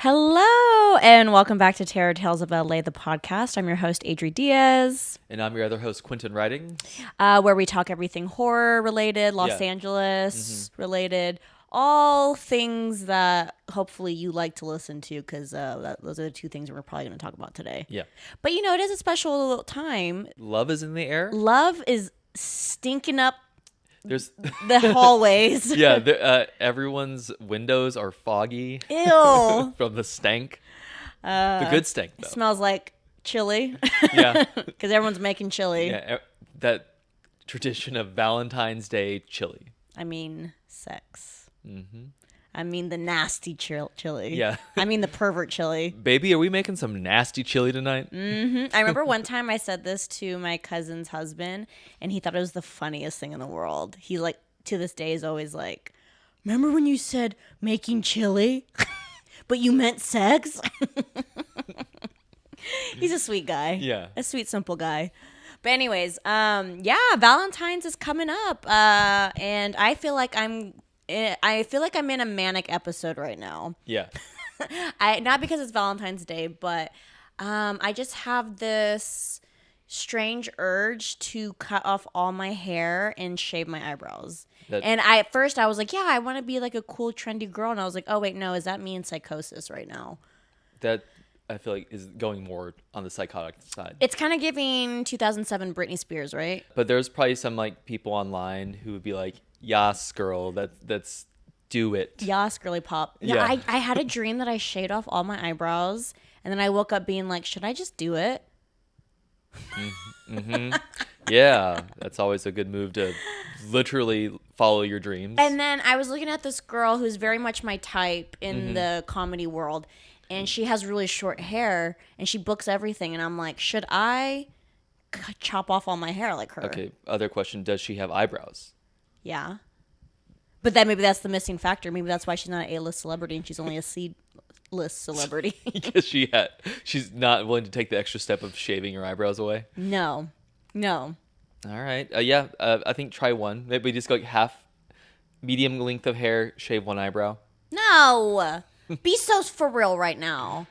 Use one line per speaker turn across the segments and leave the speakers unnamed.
Hello, and welcome back to Terror Tales of LA, the podcast. I'm your host, Adri Diaz.
And I'm your other host, Quentin Riding.
Where we talk everything horror related, Los Angeles related, all things that hopefully you like to listen to, because those are the two things we're probably going to talk about today.
Yeah.
But you know, it is a special time.
Love is in the air.
Love is stinking up
There's
the hallways.
Yeah, everyone's windows are foggy.
Ew.
From the stank. The good stank, though.
It smells like chili.
Yeah.
Because everyone's making chili.
Yeah, that tradition of Valentine's Day chili.
I mean, sex. I mean, the nasty chili.
Yeah.
I mean, the pervert chili.
Baby, are we making some nasty chili tonight?
I remember one time I said this to my cousin's husband, and he thought it was the funniest thing in the world. He, like, to this day is always like, remember when you said making chili, but you meant sex? He's a sweet guy.
Yeah.
A sweet, simple guy. But anyways, Valentine's is coming up, and I feel like I'm in a manic episode right now.
Yeah.
Not because it's Valentine's Day, but I just have this strange urge to cut off all my hair and shave my eyebrows. And at first I was like, yeah, I want to be like a cool, trendy girl. And I was like, oh, wait, no, is that me in psychosis right now?
That, I feel like, is going more on the psychotic side.
It's kind of giving 2007 Britney Spears, right?
But there's probably some, like, people online who would be like, yas, girl, that's do it.
Yas, girly pop. Yeah. I had a dream that I shaved off all my eyebrows, and then I woke up being like, should I just do it?
Yeah, that's always a good move to literally follow your dreams.
And then I was looking at this girl who's very much my type in the comedy world, and she has really short hair, and she books everything, and I'm like, should I chop off all my hair like her?
Okay, other question, does she have eyebrows?
Yeah. But then maybe that's the missing factor. Maybe that's why she's not an A-list celebrity and she's only a C-list celebrity.
Because she's not willing to take the extra step of shaving her eyebrows away?
No.
All right. I think try one. Maybe just go like half medium length of hair, shave one eyebrow.
No. Be so for real right now.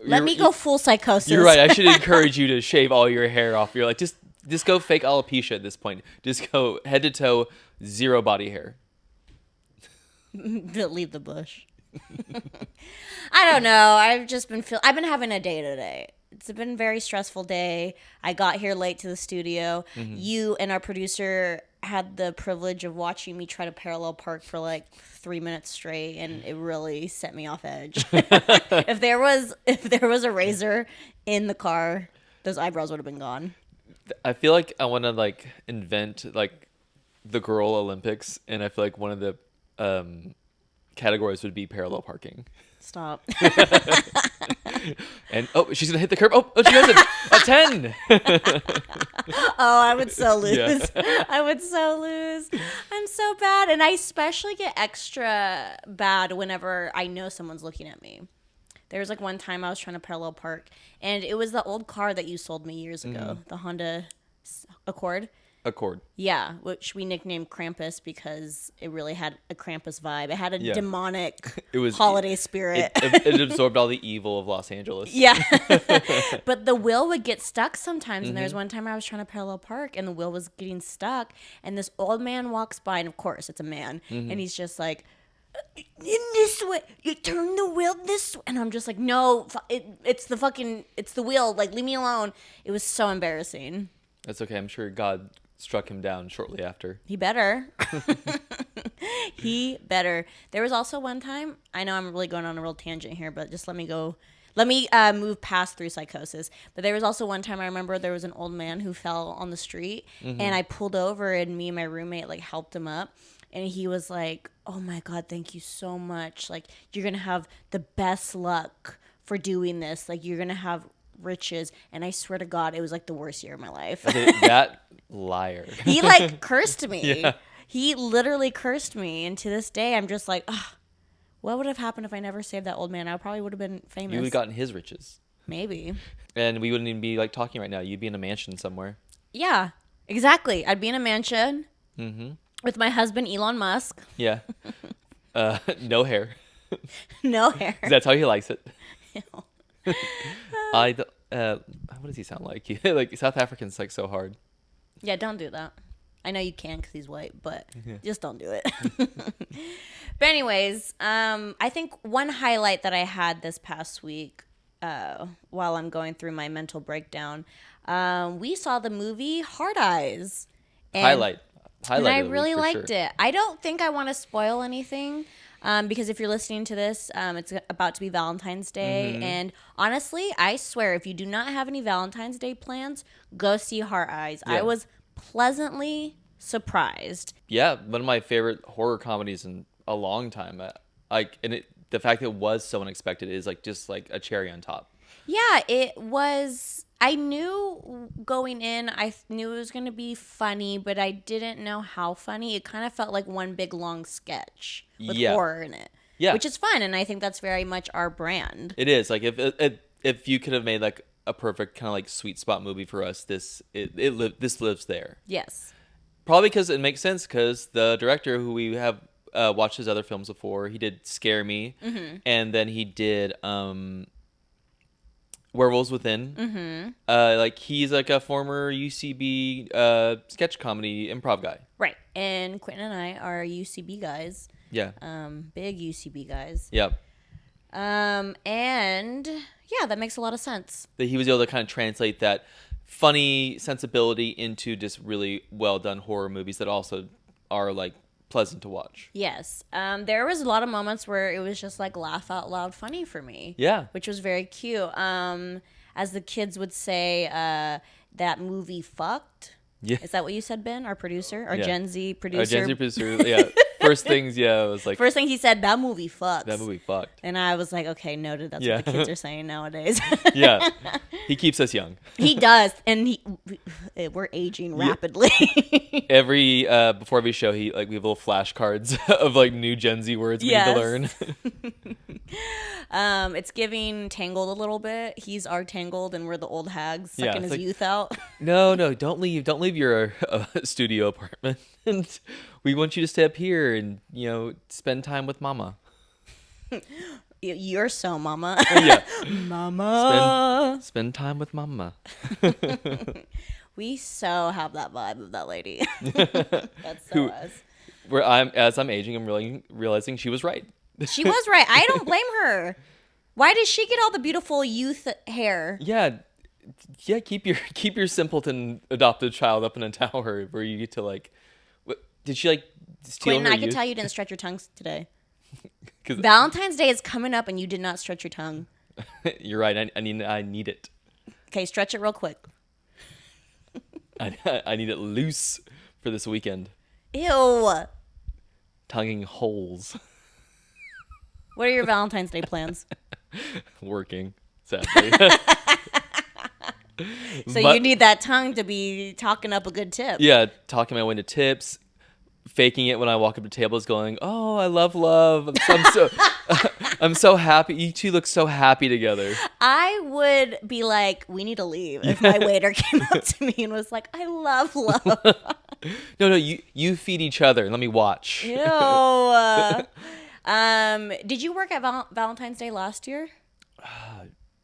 Let me go full psychosis.
You're right. I should encourage you to shave all your hair off. You're like, just go fake alopecia at this point. Just go head to toe, zero body hair.
Leave the bush. I don't know. I've been having a day today. It's been a very stressful day. I got here late to the studio. You and our producer had the privilege of watching me try to parallel park for like 3 minutes straight, and it really set me off edge. If there was a razor in the car, those eyebrows would have been gone.
I feel like I want to like invent like the girl Olympics, and I feel like one of the categories would be parallel parking.
Stop.
And she's gonna hit the curb. She has a 10.
I would so lose.
Yeah.
I would so lose. I'm so bad, and I especially get extra bad whenever I know someone's looking at me. There was like one time I was trying to parallel park, and it was the old car that you sold me years ago, the Honda Accord.
Yeah,
which we nicknamed Krampus because it really had a Krampus vibe. It had a demonic holiday spirit.
It absorbed all the evil of Los Angeles.
Yeah. But the wheel would get stuck sometimes. And there was one time I was trying to parallel park and the wheel was getting stuck. And this old man walks by, and of course it's a man. And he's just like, in this way, you turn the wheel this way. And I'm just like, no, it's the wheel. Like, leave me alone. It was so embarrassing.
That's okay. I'm sure God struck him down shortly after.
He better. He better. There was also one time, I know I'm really going on a real tangent here, but just let me move past through psychosis. But there was also one time I remember there was an old man who fell on the street, and I pulled over, and me and my roommate like helped him up. And he was like, oh my God, thank you so much. Like, you're going to have the best luck for doing this. Like, you're going to have riches. And I swear to God, it was like the worst year of my life.
That liar.
He like cursed me.
Yeah.
He literally cursed me. And to this day, I'm just like, what would have happened if I never saved that old man? I probably would have been famous.
You would have gotten his riches.
Maybe.
And we wouldn't even be like talking right now. You'd be in a mansion somewhere.
Yeah, exactly. I'd be in a mansion with my husband, Elon Musk.
Yeah. No hair.
No hair.
That's how he likes it.
Ew.
What does he sound like? Like South Africans like so hard.
Yeah, don't do that. I know you can because he's white, but just don't do it. But anyways, I think one highlight that I had this past week, while I'm going through my mental breakdown, we saw the movie Hard Eyes.
Highlight.
And I really liked it. I don't think I want to spoil anything. Because if you're listening to this, it's about to be Valentine's Day. And honestly, I swear, if you do not have any Valentine's Day plans, go see Heart Eyes.
Yeah.
I was pleasantly surprised.
Yeah, one of my favorite horror comedies in a long time. The fact that it was so unexpected is like just like a cherry on top.
Yeah, it was. I knew going in, I knew it was going to be funny, but I didn't know how funny. It kind of felt like one big long sketch with horror in it.
Yeah.
Which is fun, and I think that's very much our brand.
It is. Like if you could have made like a perfect kind of like sweet spot movie for us, this lives there.
Yes.
Probably because it makes sense because the director who we have watched his other films before, he did Scare Me, and then he did Werewolves Within. Like he's like a former UCB sketch comedy improv guy.
Right. And Quentin and I are UCB guys.
Yeah.
Big UCB guys.
Yep.
And yeah, that makes a lot of sense.
That he was able to kind of translate that funny sensibility into just really well done horror movies that also are like pleasant to watch.
Yes. There was a lot of moments where it was just like laugh out loud funny for me.
Yeah.
Which was very cute. As the kids would say, that movie fucked.
Yeah.
Is that what you said, Ben? Our producer? Our
Yeah.
Gen Z producer?
Our Gen Z producer, yeah. First things, yeah, it was like...
First thing he said, that movie fucks.
That movie fucked.
And I was like, okay, noted. That's
Yeah.
what the kids are saying nowadays.
Yeah. He keeps us young.
He does. And we're aging rapidly.
Every before every show, we have little flashcards of like new Gen Z words we need to learn.
It's giving Tangled a little bit. He's our Tangled, and we're the old hags sucking his
like,
youth out.
No, don't leave your studio apartment. And we want you to stay up here and spend time with Mama.
You're so Mama.
Yeah,
Mama.
Spend time with Mama.
We so have that vibe of that lady. That's so us.
As I'm aging, I'm really realizing she was right.
She was right. I don't blame her. Why does she get all the beautiful youth hair?
Yeah. Keep your simpleton adopted child up in a tower where you get to like. What, did she like steal
Quentin,
her
I
youth?
can tell you didn't stretch your tongue today. Valentine's Day is coming up and you did not stretch your tongue.
You're right. I need it.
Okay, stretch it real quick.
I need it loose for this weekend.
Ew.
Tonguing holes.
What are your Valentine's Day plans?
Working, sadly.
So you need that tongue to be talking up a good tip.
Yeah, talking my way into tips, faking it when I walk up to tables, going, "Oh, I love love. I'm so happy. You two look so happy together."
I would be like, "We need to leave." If my waiter came up to me and was like, "I love love."
No, you feed each other and let me watch.
Ew. Did you work at Valentine's Day last year?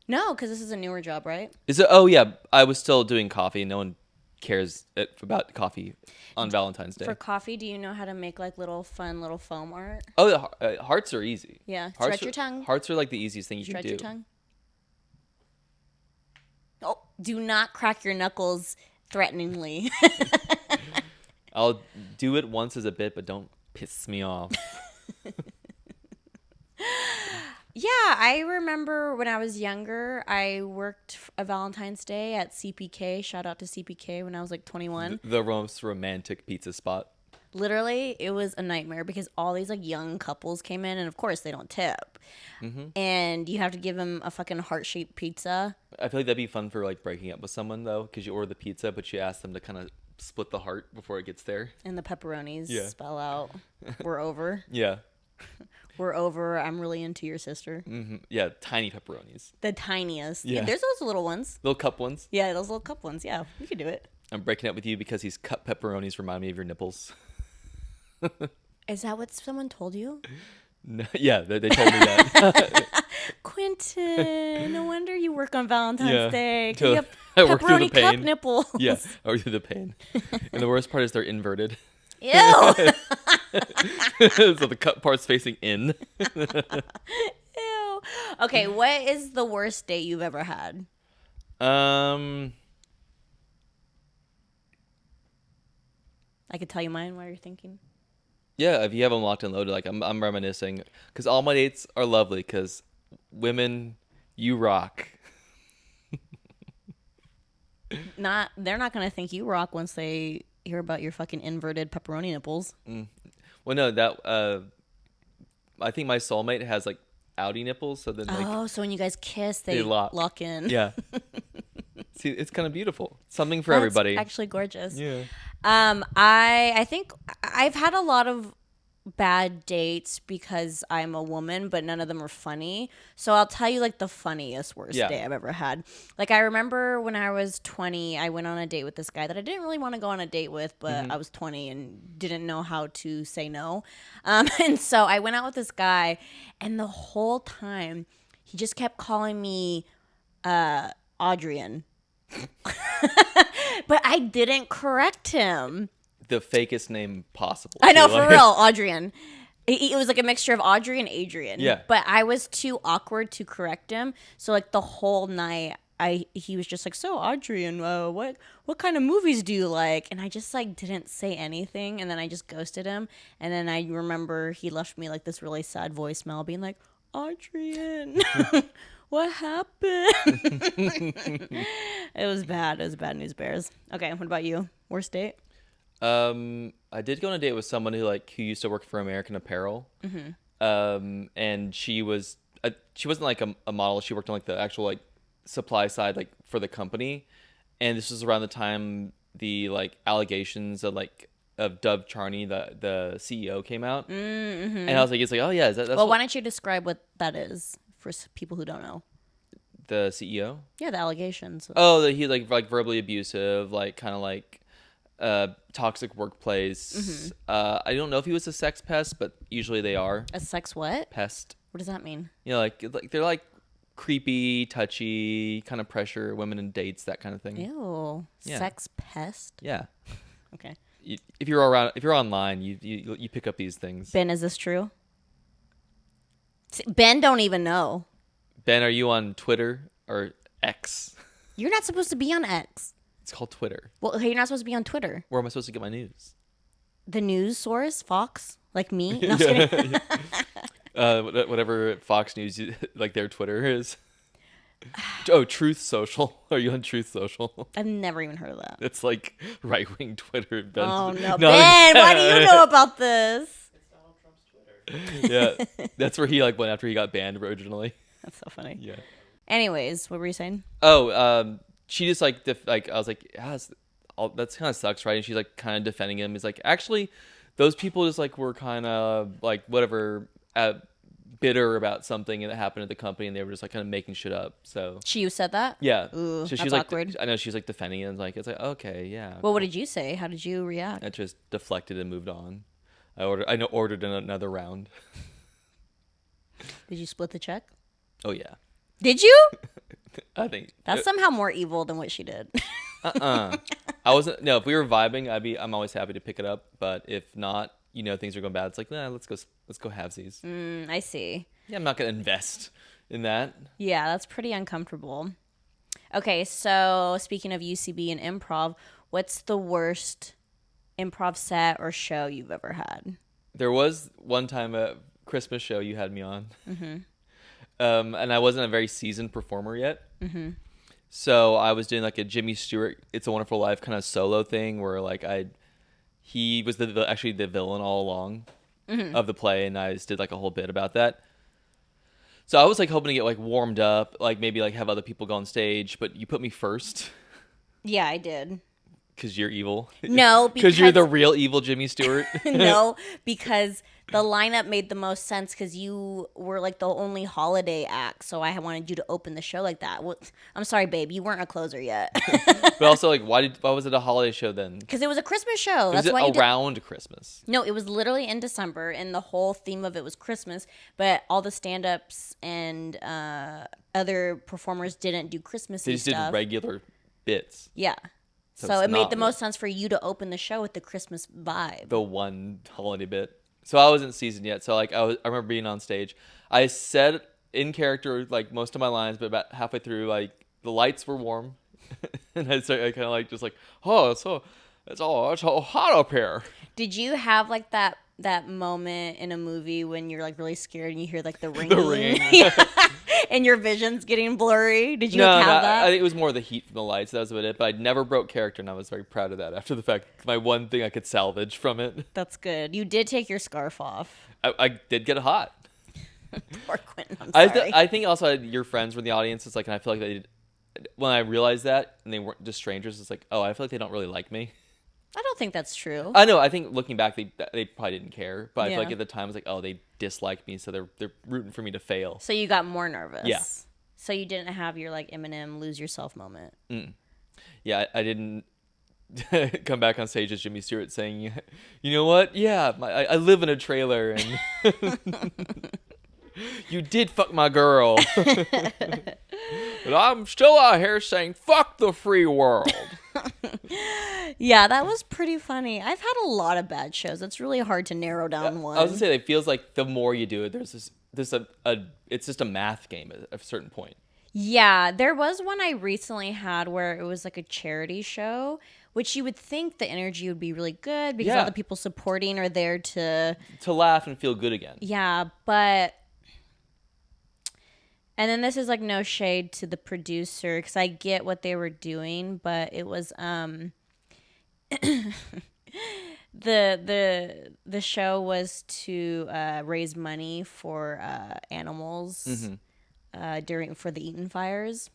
No, because this is a newer job, right?
Is it? Oh yeah, I was still doing coffee. No one cares about coffee on Valentine's Day.
For coffee, do you know how to make like little foam art?
Oh, hearts are easy.
Yeah, stretch your tongue.
Hearts are like the easiest thing you can do.
Stretch your tongue. Oh, do not crack your knuckles threateningly.
I'll do it once as a bit, but don't piss me off.
Yeah, I remember when I was younger, I worked a Valentine's Day at CPK. Shout out to CPK when I was like 21.
The most romantic pizza spot.
Literally, it was a nightmare because all these like young couples came in, and of course they don't tip. And you have to give them a fucking heart-shaped pizza.
I feel like that'd be fun for like breaking up with someone though, because you order the pizza, but you ask them to kind of split the heart before it gets there.
And the pepperonis spell out, "We're over."
Yeah.
"We're over. I'm really into your sister."
Mm-hmm. Yeah, tiny pepperonis.
The tiniest.
Yeah.
There's those little ones.
Little cup ones.
Yeah, those little cup ones. Yeah, you could do it.
I'm breaking up with you because these cup pepperonis remind me of your nipples.
Is that what someone told you?
No, yeah, they told me that.
Quentin, no wonder you work on Valentine's
Yeah.
Day. 'Cause
So
you have
I work through the
pepperoni cup
pain.
nipples.
Yeah, I work through the pain. And the worst part is they're inverted.
Ew.
So the cut part's facing in.
Ew. Okay, what is the worst date you've ever had?
Um,
I could tell you mine while you're thinking.
yeah, if you have them locked and loaded, like I'm reminiscing because all my dates are lovely because women, you rock.
They're not gonna think you rock once they hear about your fucking inverted pepperoni nipples.
Well, no, that I think my soulmate has like outie nipples, so then like
Oh, so when you guys kiss, they
they lock.
lock in.
Yeah. See, it's kind of beautiful. Something for
That's
everybody.
actually gorgeous.
Yeah.
I think I've had a lot of bad dates because I'm a woman, but none of them are funny. So I'll tell you like the funniest worst
Yeah.
date I've ever had. Like I remember when I was 20, I went on a date with this guy that I didn't really want to go on a date with, but I was 20 and didn't know how to say no. And so I went out with this guy, and the whole time he just kept calling me Adrian. But I didn't correct him.
The fakest name possible.
I know,
too,
for
like-
real, Adrian. It was like a mixture of Audrey and Adrian.
Yeah.
But I was too awkward to correct him. So like the whole night, he was just like, so Adrian, what kind of movies do you like? And I just like didn't say anything, and then I just ghosted him. And then I remember he left me like this really sad voicemail, being like, Adrian, what happened? It was bad. It was bad news bears. Okay, what about you? Worst date?
I did go on a date with someone who used to work for American Apparel. And she wasn't like a model. She worked on like the actual like supply side like for the company. And this was around the time the like allegations of Dove Charney, the CEO, came out. And I was like, it's like, oh yeah, that's
Well, why don't you describe what that is for people who don't know?
the CEO?
Yeah, the allegations.
Oh, that he's like verbally abusive, like kind of like toxic workplace. I don't know if he was a sex pest, but usually they are.
A sex what?
Pest.
What does that mean?
You know, like they're like creepy, touchy, kind of pressure women in dates, that kind of thing.
Ew.
Yeah.
Sex pest?
Yeah.
Okay.
If you're online, you pick up these things.
Ben, is this true? Ben don't even know.
Ben, are you on Twitter or X?
You're not supposed to be on X.
It's called Twitter.
Well, you're not supposed to be on Twitter.
Where am I supposed to get my news?
The news source? Fox? Like me? No, I'm just kidding.
Whatever Fox News, like their Twitter is. Oh, Truth Social. Are you on Truth Social?
I've never even heard of that.
It's like right-wing Twitter. Ben's,
Oh, no. Ben, why do you know about this?
Yeah, that's where he like went after he got banned originally.
That's so funny.
Yeah.
Anyways, what were you saying?
Oh, she just like I was like, yeah, that's kind of sucks, right? And she's like kind of defending him. He's like, actually, those people just like were kind of like whatever, bitter about something that happened at the company, and they were just like kind of making shit up. So
You said that?
yeah,
Ooh,
so
that's
she's like,
awkward.
I know she's like defending it, and it's like okay, yeah.
Well, what did you say? How did you react?
I just deflected and moved on. I ordered another round.
Did you split the check?
Oh yeah,
Did you?
I think
That's somehow more evil than what she did.
I wasn't. No, if we were vibing, I'm always happy to pick it up. But if not, things are going bad. It's like, nah, let's go halvesies.
I see.
Yeah, I'm not gonna invest in that.
Yeah, that's pretty uncomfortable. Okay, so speaking of UCB and improv, what's the worst improv set or show you've ever had?
There was one time a Christmas show you had me on, and I wasn't a very seasoned performer yet. So I was doing like a Jimmy Stewart "It's a Wonderful Life" kind of solo thing where like he was actually the villain all along of the play, and I just did like a whole bit about that. So I was like hoping to get like warmed up, like maybe like have other people go on stage, but you put me first
Yeah, I did.
because you're evil.
No,
because you're the real evil Jimmy Stewart.
No, because the lineup made the most sense because you were like the only holiday act. So I wanted you to open the show like that. Well, I'm sorry, babe, you weren't a closer yet.
But also, like, why was it a holiday show then?
Because it was a Christmas show.
Was
That's
it
why you
around Christmas?
No, it was literally in December, and the whole theme of it was Christmas. But all the stand-ups and other performers didn't do Christmassy
They just
stuff.
did regular bits.
Yeah. So it made the most sense for you to open the show with the Christmas vibe.
The one holiday bit. So I wasn't seasoned yet. So like I remember being on stage. I said in character like most of my lines, but about halfway through, like the lights were warm, and I kind of like just like, oh, it's so hot up here.
Did you have like that moment in a movie when you're like really scared and you hear like the ringing?
The ringing.
And your vision's getting blurry? Did you
No,
have that?
I think it was more the heat from the lights. That was about it. But I never broke character, and I was very proud of that. After the fact, my one thing I could salvage from it.
That's good. You did take your scarf off.
I did get hot.
Poor Quentin. I'm sorry.
I think also your friends were in the audience. It's like, and I feel like they did, when I realized that, and they weren't just strangers. It's like, oh, I feel like they don't really like me.
I don't think that's true.
I know. I think looking back, they probably didn't care. But I feel
Yeah.
like at the time, it was like, oh, they disliked me, so they're rooting for me to fail.
So you got more nervous.
Yeah.
So you didn't have your like Eminem lose yourself moment.
Yeah, I didn't come back on stage as Jimmy Stewart saying, you know what? Yeah, I live in a trailer, and you did fuck my girl. But I'm still out here saying, fuck the free world.
Yeah, that was pretty funny. I've had a lot of bad shows. It's really hard to narrow down one.
I was gonna say, it feels like the more you do it, there's it's just a math game at a certain point.
Yeah, there was one I recently had where it was like a charity show, which you would think the energy would be really good because all the people supporting are there to
laugh and feel good again.
Yeah, but and then this is like no shade to the producer because I get what they were doing, but it was the show was to raise money for animals for the Eaton fires,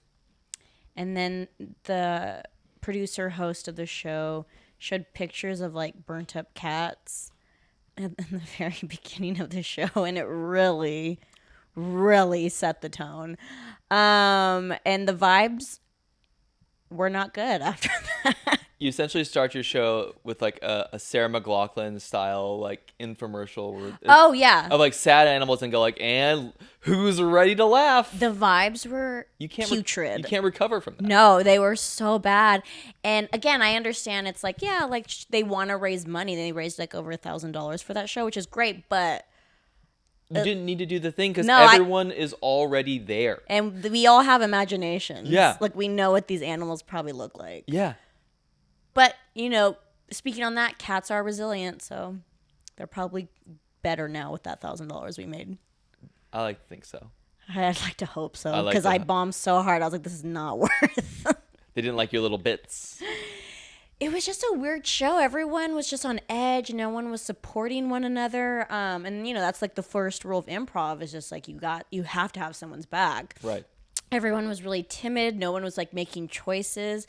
and then the producer host of the show showed pictures of like burnt up cats in the very beginning of the show, and it really set the tone. And the vibes were not good after that.
You essentially start your show with like a Sarah McLachlan style like infomercial of like sad animals and go like, and who's ready to laugh?
The vibes were putrid.
You can't recover from that.
No, they were so bad. And again, I understand it's like, yeah, like they want to raise money. They raised like over $1,000 for that show, which is great, but
you didn't need to do the thing because everyone is already there.
And we all have imaginations.
Yeah.
Like we know what these animals probably look like.
Yeah.
But, you know, speaking on that, cats are resilient, so they're probably better now with that $1,000 we made.
I like to think so.
I'd like to hope so, because I bombed so hard. I was like, this is not worth.
They didn't like your little bits.
It was just a weird show. Everyone was just on edge. No one was supporting one another. And, you know, that's like the first rule of improv is just like you have to have someone's back.
Right.
Everyone was really timid. No one was like making choices.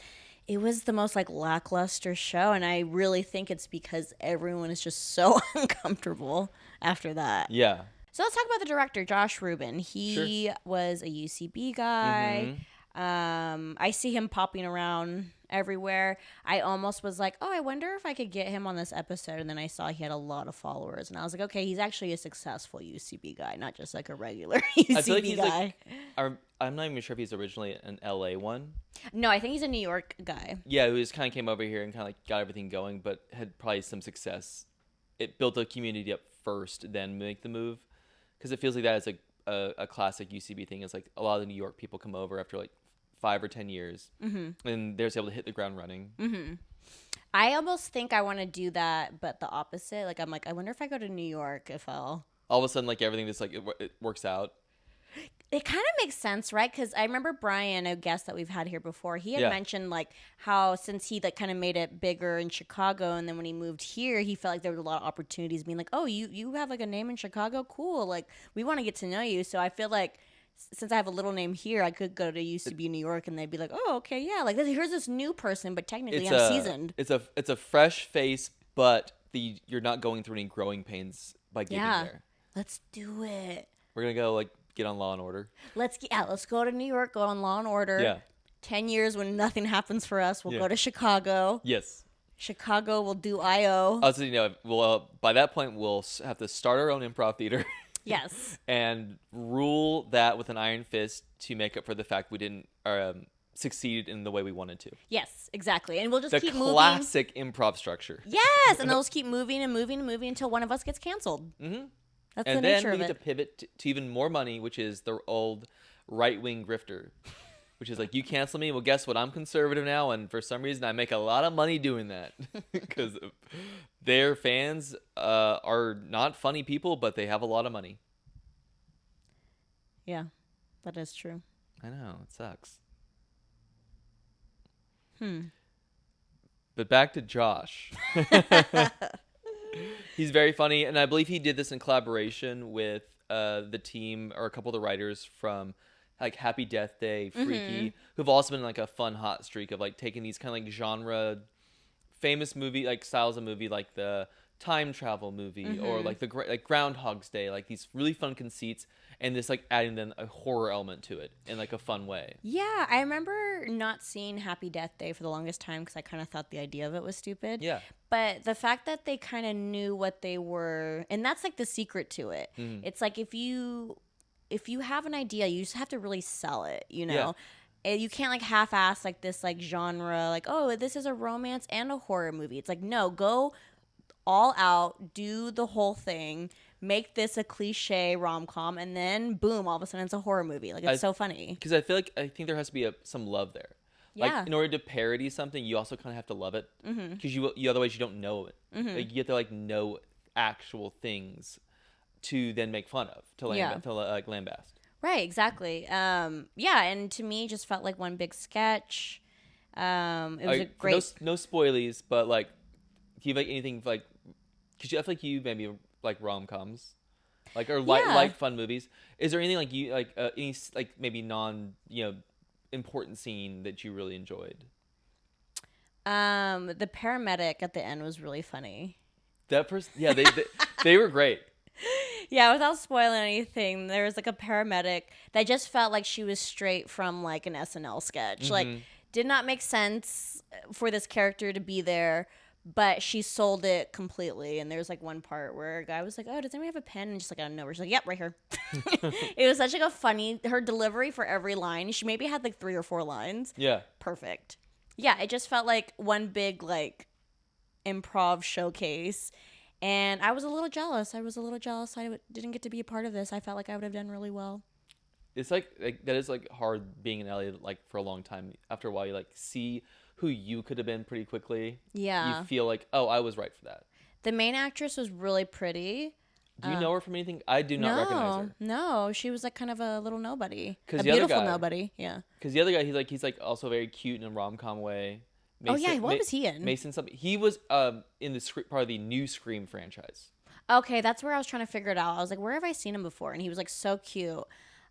It was the most like lackluster show, and I really think it's because everyone is just so uncomfortable after that.
Yeah.
So let's talk about the director, Josh Rubin. He was a UCB guy. I see him popping around everywhere. I almost was like, oh, I wonder if I could get him on this episode. And then I saw he had a lot of followers. And I was like, okay, he's actually a successful UCB guy, not just like a regular UCB
I feel like he's
guy.
Like, I'm not even sure if he's originally an LA one.
No, I think he's a New York guy.
Yeah, who just kind of came over here and kind of like got everything going, but had probably some success. It built a community up first, then make the move. Because it feels like that is like a classic UCB thing. It's like a lot of the New York people come over after like 5 or 10 years, and they're just able to hit the ground running.
I almost think I want to do that, but the opposite. Like I'm like, I wonder if I go to New York, if I'll
all of a sudden like everything just like it works out.
It kind of makes sense, right? Because I remember Brian, a guest that we've had here before, he had mentioned like how since he like kind of made it bigger in Chicago, and then when he moved here, he felt like there were a lot of opportunities, being like, oh, you have like a name in Chicago, cool, like we want to get to know you. So I feel like since I have a little name here, I could go to UCB New York, and they'd be like, oh, okay, yeah, like here's this new person, but technically I'm seasoned.
It's a fresh face, but you're not going through any growing pains by getting
Yeah.
there.
Let's do it.
We're gonna go like get on Law and Order.
Let's go to New York, go on Law and Order.
Yeah.
10 years when nothing happens for us, we'll
Yeah.
go to Chicago.
Yes.
Chicago will do IO.
Also, we'll by that point we'll have to start our own improv theater.
Yes.
And rule that with an iron fist to make up for the fact we didn't succeed in the way we wanted to.
Yes, exactly. And we'll just
The
keep moving.
classic improv structure.
Yes, and they'll just keep moving and moving and moving until one of us gets canceled.
Mm-hmm.
That's
And
the
then
nature
we
of
get
it.
to pivot to even more money, which is the old right-wing grifter. Which is like, you cancel me, well, guess what? I'm conservative now, and for some reason I make a lot of money doing that. Because their fans are not funny people, but they have a lot of money.
Yeah, that is true.
I know, it sucks. But back to Josh. He's very funny, and I believe he did this in collaboration with the team or a couple of the writers from like Happy Death Day, Freaky, who've also been like a fun hot streak of like taking these kind of like genre famous movie like styles of movie, like the time travel movie or like the like Groundhog's Day, like these really fun conceits, and this like adding then a horror element to it in like a fun way.
Yeah, I remember not seeing Happy Death Day for the longest time because I kind of thought the idea of it was stupid.
Yeah.
But the fact that they kind of knew what they were, and that's like the secret to it. It's like if you have an idea, you just have to really sell it, you know? And you can't like half-ass like this like genre, like, oh, this is a romance and a horror movie. It's like, no, go all out, do the whole thing, make this a cliche rom-com, and then boom, all of a sudden it's a horror movie. Like, it's so funny.
Because I think there has to be some love there.
Yeah.
Like in order to parody something, you also kind of have to love it. Because you otherwise you don't know it. Like, you have to like know actual things to then make fun of, to lambast.
Right, exactly. Yeah, and to me, it just felt like one big sketch. It was a great.
No spoilies, but like, do you have like anything like? Because I feel like you maybe like rom-coms, like or like fun movies. Is there anything like you like any like maybe non important scene that you really enjoyed?
The paramedic at the end was really funny.
That person, yeah, they were great.
Yeah, without spoiling anything, there was like a paramedic that just felt like she was straight from like an SNL sketch. Like, did not make sense for this character to be there, but she sold it completely. And there's like one part where a guy was like, "Oh, does anybody have a pen?" And just like out of nowhere, she's like, "Yep, right here." It was such like a funny, her delivery for every line. She maybe had like 3 or 4 lines.
Yeah,
Perfect. Yeah, it just felt like one big like improv showcase. And I was a little jealous. I didn't get to be a part of this. I felt like I would have done really well.
it's like that is like hard being in LA like for a long time. After a while, you like see who you could have been pretty quickly.
Yeah.
You feel like, oh, I was right for that.
The main actress was really pretty.
Do you know her from anything? I do not recognize her.
No, she was like kind of a little nobody.
'Cause
A
the other
beautiful
guy-
nobody. Yeah.
Because the other guy, he's like also very cute in a rom-com way.
What was he in?
Mason something. He was in the part of the new Scream franchise.
Okay, that's where I was trying to figure it out. I was like, where have I seen him before? And he was like so cute.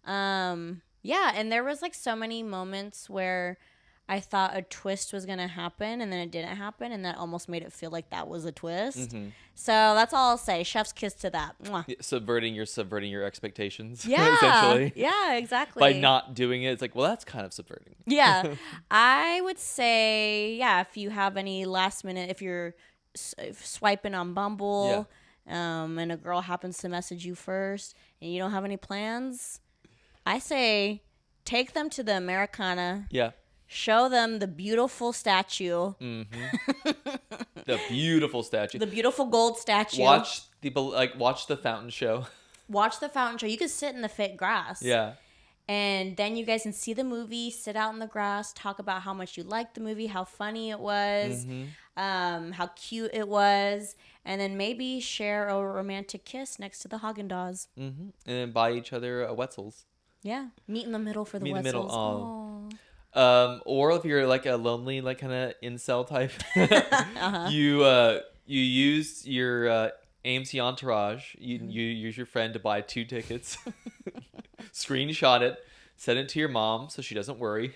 Yeah, and there was like so many moments where I thought a twist was gonna happen and then it didn't happen, and that almost made it feel like that was a twist. So that's all I'll say. Chef's kiss to that. Mwah.
Subverting your expectations.
Yeah,
essentially.
Yeah, exactly.
By not doing it, it's like, well, that's kind of subverting.
Yeah, I would say, yeah, if you have any last minute, if you're swiping on Bumble, and a girl happens to message you first and you don't have any plans, I say take them to the Americana.
Yeah.
Show them the beautiful statue.
The beautiful statue.
The beautiful gold statue.
Watch the fountain show.
Watch the fountain show. You could sit in the fake grass.
Yeah.
And then you guys can see the movie, sit out in the grass, talk about how much you liked the movie, how funny it was, how cute it was, and then maybe share a romantic kiss next to the Haagen-Dazs.
And then buy each other Wetzels.
Yeah. Meet in the middle for the Wetzels.
Meet in the middle.
Oh.
Or if you're like a lonely, like kind of incel type, you use your AMC Entourage. You use your friend to buy 2 tickets, screenshot it, send it to your mom so she doesn't worry,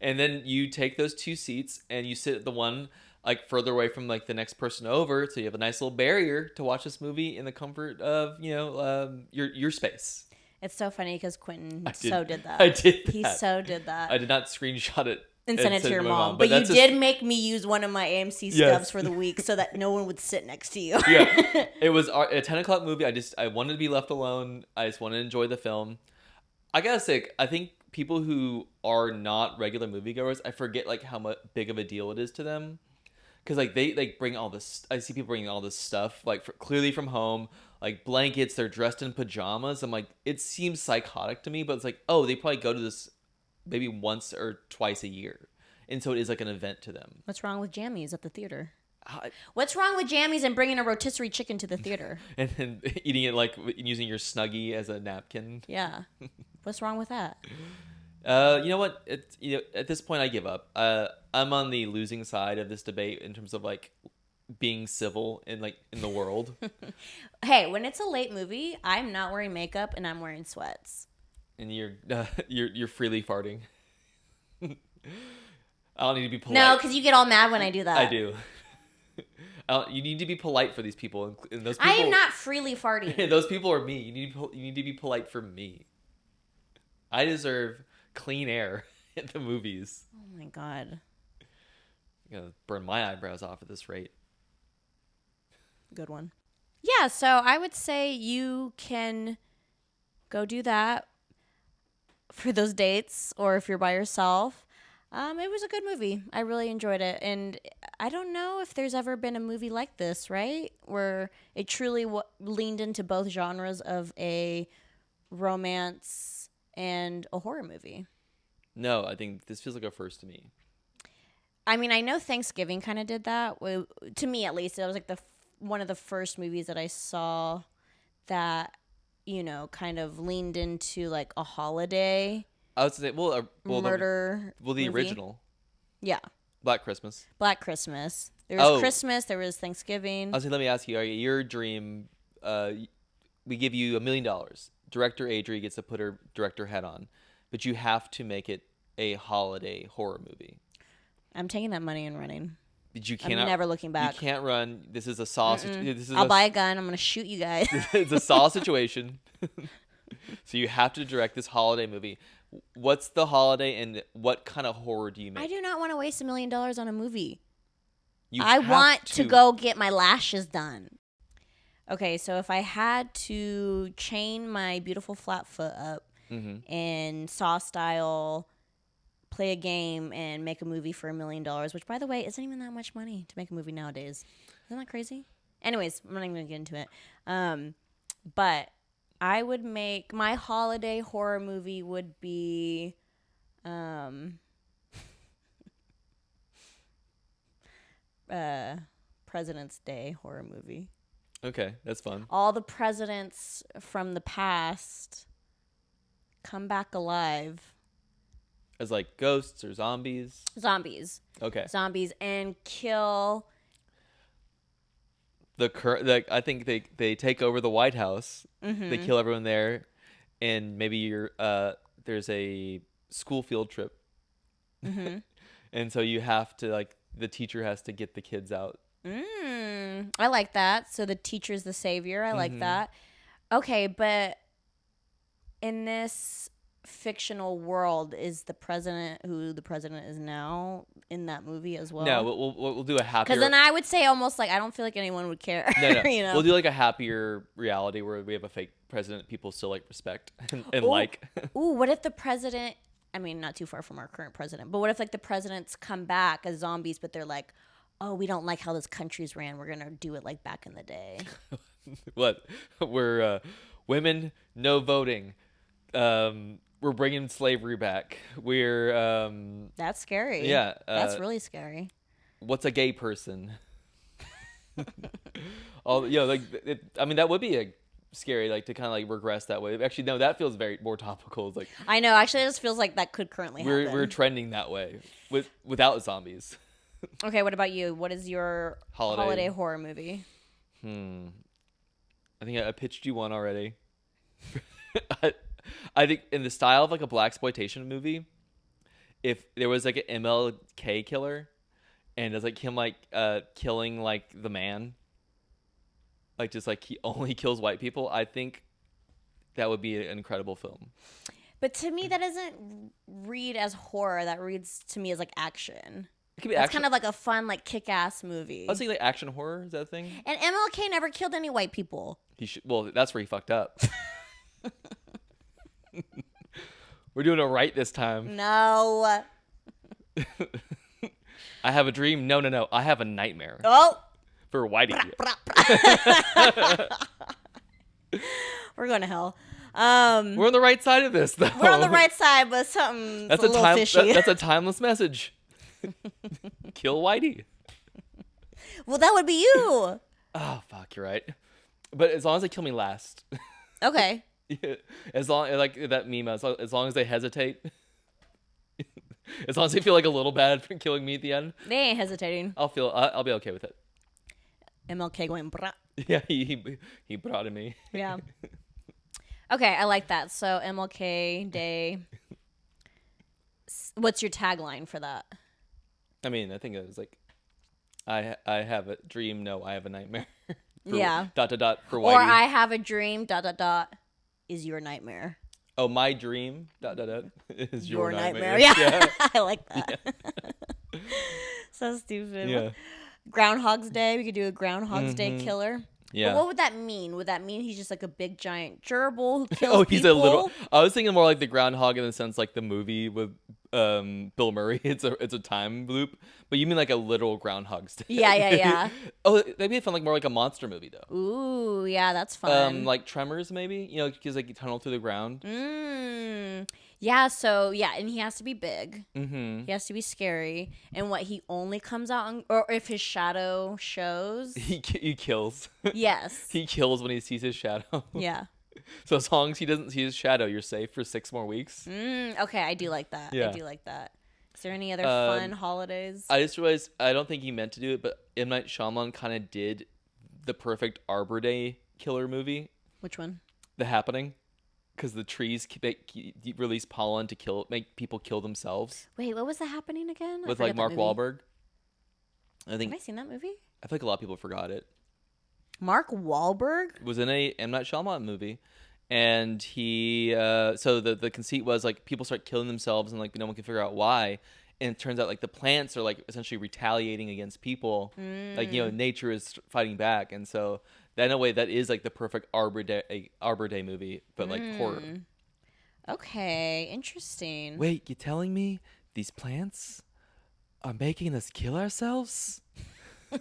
and then you take those 2 seats and you sit at the one like further away from like the next person over, so you have a nice little barrier to watch this movie in the comfort of your space.
It's so funny because Quentin did that.
I did
He
that.
so did that.
I did not screenshot it
and send it to your
my
mom. But you
that's
did make me use one of my AMC stubs for the week so that no one would sit next to you.
Yeah. It was a 10 o'clock movie. I wanted to be left alone. I just wanted to enjoy the film. I gotta say, I think people who are not regular moviegoers, I forget like how much big of a deal it is to them. Because like they like bring all this, I see people bringing all this stuff like clearly from home, like blankets. They're dressed in pajamas. I'm like, it seems psychotic to me, but it's like, oh, they probably go to this maybe once or twice a year, and so it is like an event to them.
What's wrong with jammies at the theater? What's wrong with jammies and bringing a rotisserie chicken to the theater?
and then eating it like using your Snuggie as a napkin.
Yeah, what's wrong with that?
You know what? At this point, I give up. I'm on the losing side of this debate in terms of like being civil in the world.
Hey, when it's a late movie, I'm not wearing makeup and I'm wearing sweats.
And you're freely farting. I don't need to be polite.
No, because you get all mad when I do that.
I do. You need to be polite for these people, and those people.
I am not freely farting.
Those people are me. You need to be polite for me. I deserve clean air at the movies.
Oh my god.
I'm gonna burn my eyebrows off at this rate.
Good one. Yeah, so I would say you can go do that for those dates, or if you're by yourself. It was a good movie. I really enjoyed it. And I don't know if there's ever been a movie like this, right? Where it truly leaned into both genres of a romance and a horror movie.
No, I think this feels like a first to me.
I mean, I know Thanksgiving kind of did that. To me, at least. It was like one of the first movies that I saw that, kind of leaned into like a holiday.
I would say,
murder.
The
movie.
original.
Yeah.
Black Christmas.
Black Christmas. There was Christmas. There was Thanksgiving.
I was saying, let me ask you, your dream, we give you $1 million. Director Adri gets to put her director hat on, but you have to make it a holiday horror movie.
I'm taking that money and running.
But you cannot.
I'm never looking back.
You can't run. This is a Saw.
I'll buy a gun. I'm going to shoot you guys.
It's a Saw situation. So you have to direct this holiday movie. What's the holiday and what kind of horror do you make?
I do not want to waste $1 million on a movie.
I
want to go get my lashes done. Okay, so if I had to chain my beautiful flat foot up and Saw style, play a game and make a movie for $1 million, which, by the way, isn't even that much money to make a movie nowadays. Isn't that crazy? Anyways, I'm not even going to get into it. But I would make my holiday horror movie would be President's Day horror movie.
Okay, that's fun.
All the presidents from the past come back alive.
As like ghosts or zombies?
Zombies.
Okay.
Zombies and kill.
I think they take over the White House.
Mm-hmm.
They kill everyone there, and maybe there's a school field trip, and so you have to the teacher has to get the kids out.
I like that. So the teacher's the savior. I like that. Okay, but in this fictional world, is the president who the president is now in that movie as well?
No, we'll do a happier.
Because then I would say almost I don't feel like anyone would care.
No.
You
We'll do a happier reality where we have a fake president people still respect and like.
Ooh, what if the president? I mean, not too far from our current president, but what if the presidents come back as zombies, but they're like, oh, we don't like how this country's ran. We're gonna do it like back in the day.
What? We're women, no voting. We're bringing slavery back. We're
That's scary.
Yeah,
that's really scary.
What's a gay person? I mean, that would be scary, to kind of regress that way. Actually, no, that feels very more topical. It's
I know. Actually, it just feels like that could currently happen.
We're trending that way without zombies.
Okay, what about you? What is your holiday horror movie?
I think I pitched you one already. I think in the style of a blaxploitation movie, if there was an MLK killer, and it's like him like killing like the man, like just like he only kills white people. I think that would be an incredible film.
But to me, that doesn't read as horror. That reads to me as like action.
It could be
That's
action.
kind of like a fun, like kick-ass movie.
I was thinking like action horror. Is that a thing?
And MLK never killed any white people.
He should. Well, that's where he fucked up. We're doing it right this time.
No.
I have a dream. No. I have a nightmare.
Oh.
For Whitey.
We're going to hell.
We're on the right side of this, though.
We're on the right side, but something's a little fishy.
That's a timeless message. Kill Whitey.
Well, that would be you.
Oh, fuck, you're right. But as long as they kill me last.
Okay.
Yeah, as long like that meme, as long as they hesitate. As long as they feel like a little bad for killing me at the end.
They ain't hesitating.
I'll be okay with it.
MLK going, brah.
Yeah, he brought me.
Yeah. Okay, I like that. So MLK Day. What's your tagline for that?
I mean, I think it was like, I have a dream. No, I have a nightmare. For,
yeah. ...
for Whitey.
Or I have a dream. ... is your nightmare.
Oh, my dream. ... is your nightmare.
Yeah. I like that. Yeah. So stupid.
Yeah.
Groundhog's Day. We could do a Groundhog's Day killer.
Yeah.
But what would that mean? Would that mean he's just like a big giant gerbil who kills
he's
people?
a little. I was thinking more like the groundhog in the sense like the movie with Bill Murray. It's a time loop. But you mean like a literal Groundhog's Day?
Yeah.
Oh, that'd be fun. Like more like a monster movie though.
Ooh, yeah, that's fun.
Like Tremors maybe. You know, because like you tunnel through the ground.
Yeah. So yeah, and he has to be big.
Mm-hmm.
He has to be scary. And what he only comes out on, or if his shadow shows,
He kills.
Yes.
He kills when he sees his shadow.
Yeah.
So as long as he doesn't see his shadow, you're safe for 6 more weeks.
Okay, I do like that.
Yeah.
I do like that. Is there any other fun holidays?
I just realized I don't think he meant to do it, but M. Night Shyamalan kind of did the perfect Arbor Day killer movie.
Which one?
The Happening, because the trees release pollen to make people kill themselves.
Wait, what was that happening again?
With like Mark Wahlberg.
Have I seen that movie?
I feel like a lot of people forgot it.
Mark Wahlberg
Was in a M. Night Shyamalan movie, and he so the conceit was like people start killing themselves and like no one can figure out why, and it turns out like the plants are like essentially retaliating against people. Like, you know, nature is fighting back, and so that in a way that is like the perfect Arbor Day movie, but like horror.
Okay, interesting.
Wait, you're telling me these plants are making us kill ourselves?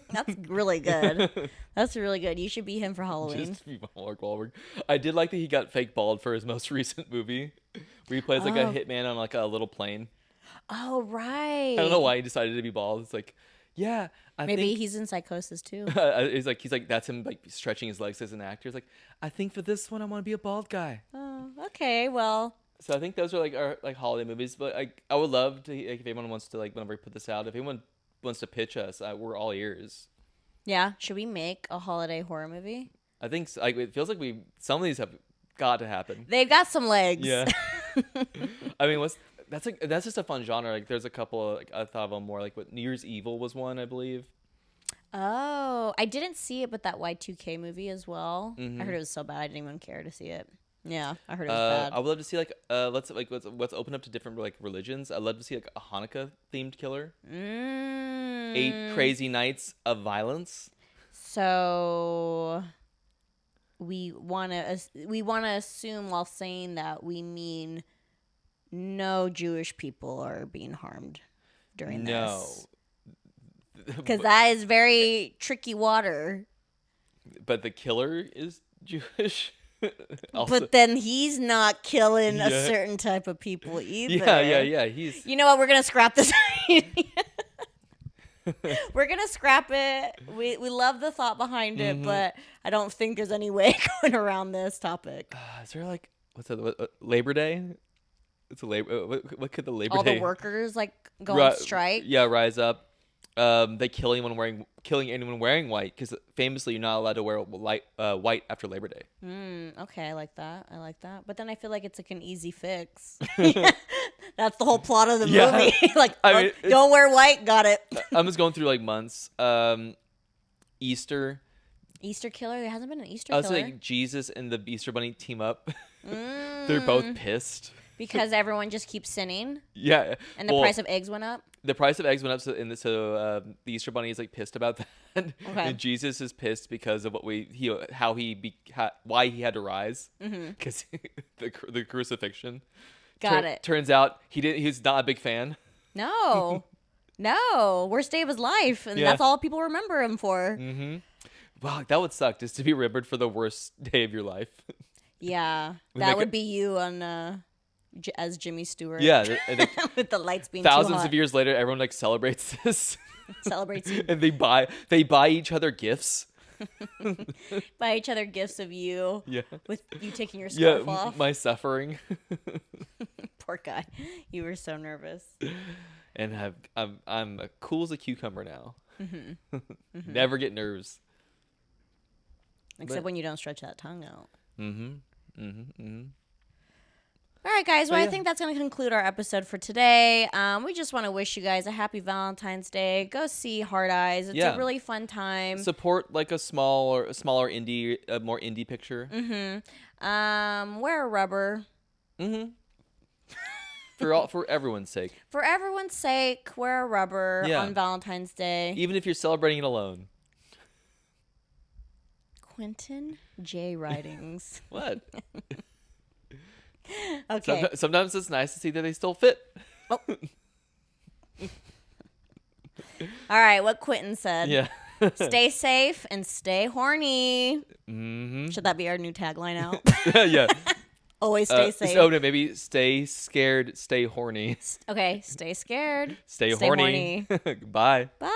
That's really good. That's really good. You should be him for Halloween.
Just be Mark Wahlberg. I did like that he got fake bald for his most recent movie, where he plays like a hitman on like a little plane.
Oh, right.
I don't know why he decided to be bald. It's like, yeah,
maybe
think
he's in Psychosis too.
he's like that's him like stretching his legs as an actor. It's like, I think for this one I want to be a bald guy.
Oh, okay. Well,
so I think those are like our like holiday movies. But I would love to, like, if anyone wants to, like, whenever we put this out, if anyone wants to pitch us, we're all ears.
Yeah, should we make a holiday horror movie?
I think so. Like, it feels like some of these have got to happen.
They've got some legs.
Yeah. I mean, that's just a fun genre. Like, there's a couple. Like, I thought of them more. Like, what New Year's Evil was one, I believe.
Oh, I didn't see it, but that Y2K movie as well.
Mm-hmm.
I heard it was so bad I didn't even care to see it. Yeah, I heard it was bad.
I would love to see let's open up to different like religions. I'd love to see like a Hanukkah themed killer. 8 crazy nights of violence.
So we want to assume while saying that we mean no Jewish people are being harmed during this. No. Because that is very tricky water.
But the killer is Jewish.
Also, but then he's not killing a certain type of people either.
Yeah. He's.
You know what? We're gonna scrap this. We're gonna scrap it. We love the thought behind it, but I don't think there's any way going around this topic.
Is there like Labor Day? It's a labor. What could the Labor Day?
All the workers like go on strike.
Yeah, rise up. they killing anyone wearing white, because famously you're not allowed to wear white after Labor Day.
Okay, I like that. But then I feel like it's like an easy fix. That's the whole plot of the movie. Like, don't wear white. Got it.
I'm just going through like months. Easter
killer. There hasn't been an Easter
I
killer.
was like, Jesus and the Easter Bunny team up. They're both pissed.
Because everyone just keeps sinning.
Yeah.
And the price of eggs went up.
The price of eggs went up, so the Easter Bunny is like pissed about that. Okay. And Jesus is pissed because of why he had to rise, because the crucifixion.
Got it.
Turns out he's not a big fan.
No, worst day of his life, and that's all people remember him for.
Wow, that would suck, just to be remembered for the worst day of your life.
Yeah, that would be you on as Jimmy Stewart.
Yeah,
with the lights being
thousands of years later, everyone like celebrates this.
Celebrates you.
And they buy each other gifts.
Buy each other gifts of you.
Yeah.
With you taking your scarf off.
My suffering.
Poor guy. You were so nervous.
And I'm cool as a cucumber now. Never get nerves.
Except when you don't stretch that tongue out. All right, guys. Well, I think that's going to conclude our episode for today. We just want to wish you guys a happy Valentine's Day. Go see Hard Eyes. It's a really fun time.
Support like a smaller indie, more indie picture.
Wear a rubber.
For everyone's sake. For
everyone's sake, wear a rubber on Valentine's Day.
Even if you're celebrating it alone.
Quentin J. Writings.
What?
Okay.
Sometimes it's nice to see that they still fit.
Oh. All right, what Quentin said.
Yeah.
Stay safe and stay horny. Should that be our new tagline out?
Yeah.
Always stay safe.
So no, maybe stay scared, stay horny.
Okay, stay scared.
Stay horny. Bye.
Bye.